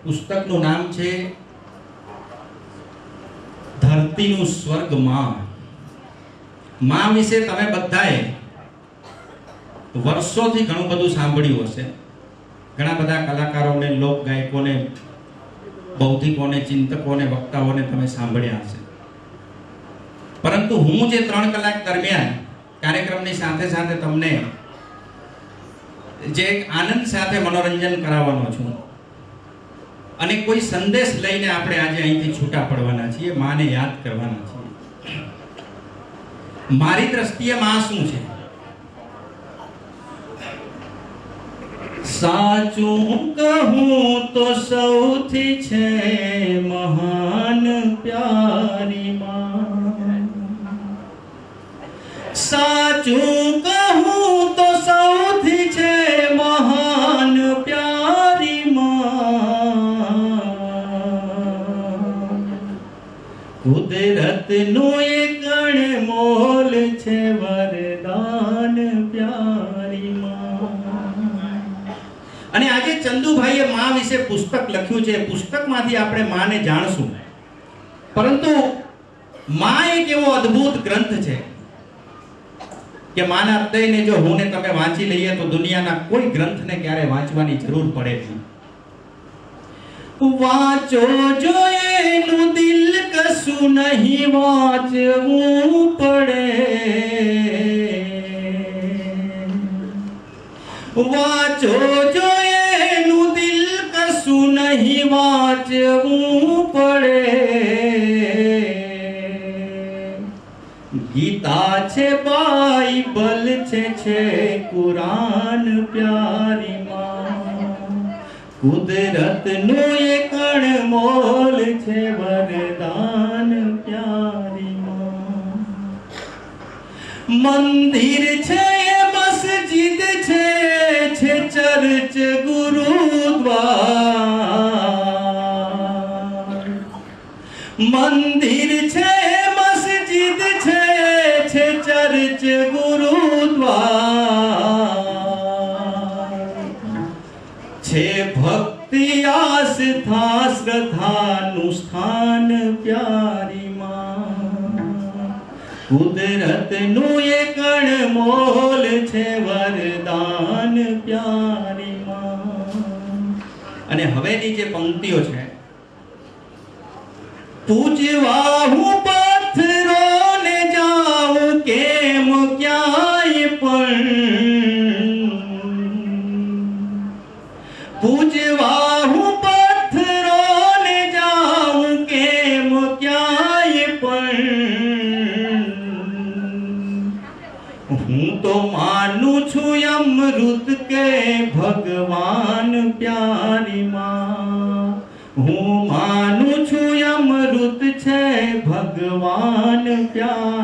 પુસ્તકનું નામ છે ધરતીનું સ્વર્ગ માં. માં વિશે તમે બધાએ વર્ષોથી ઘણું બધું સાંભળ્યું હશે. ઘણા બધા કલાકારોને, લોક ગાયકોને, બૌદ્ધિકોને, ચિંતકોને, વક્તાઓને તમે સાંભળ્યા હશે. પરંતુ હું જે 3 કલાક દરમિયાન કાર્યક્રમની સાથે સાથે તમને જે એક આનંદ સાથે મનોરંજન કરાવવાનો છું અને કોઈ સંદેશ લઈને આપણે આજે અહીંથી છૂટા પડવાના છીએ, માને યાદ કરવાના છીએ. મારી દ્રષ્ટિએ માં શું છે? સાચું કહું તો સૌથી છે મહાન પ્યારી માં. સાચું કહું તો સૌથી છે મહાન પ્યારી માં. કુદરતનું એક અણમોલ છે વરદાન પ્યારી માં. અને આજે ચંદુભાઈએ માં વિશે પુસ્તક લખ્યું છે. પુસ્તકમાંથી આપણે માને જાણશું. પરંતુ માં એક એવો અદ્ભુત ગ્રંથ છે કે માના હૃદયને જો હું ને તમે વાંચી લઈએ તો દુનિયાના કોઈ ગ્રંથને ક્યારે વાંચવાની જરૂર પડે નહીં. વાંચો જો એનું દિલ કશું નહીં વાંચવું પડે. વાંચો જો એનું દિલ કશું નહીં વાંચવું પડે. ગીતા છે, બાઇબલ છે કુરાન પ્યારી માં. કુદરતનું એક અણમોલ છે વરદાન પ્યારી માં. મંદિર છે, મસ્જિદ છે ચર્ચ ગુરુદ્વાર. મંદિર છે, મસ્જિદ છે ચર્ચ ગુરુદ્વાર. છે ભક્તિ આસ્થા શ્રદ્ધાનું સ્થાન પ્યારી માં. કુદરતનું એક અણમોલ છે વરદાન પ્યારી માં. અને હવેની જે પંક્તિઓ છે, પૂજવા હું પથ્થરોને જાઉં કેમ ક્યાંય પણ. પૂજવા હું પથ્થરોને જાઉં કેમ ક્યાંય પણ. હું તો માનું છું અમૃત કે ભગવાન પ્યારી માં. હું માનું છું અમૃત છે ભગવાન પ્યારી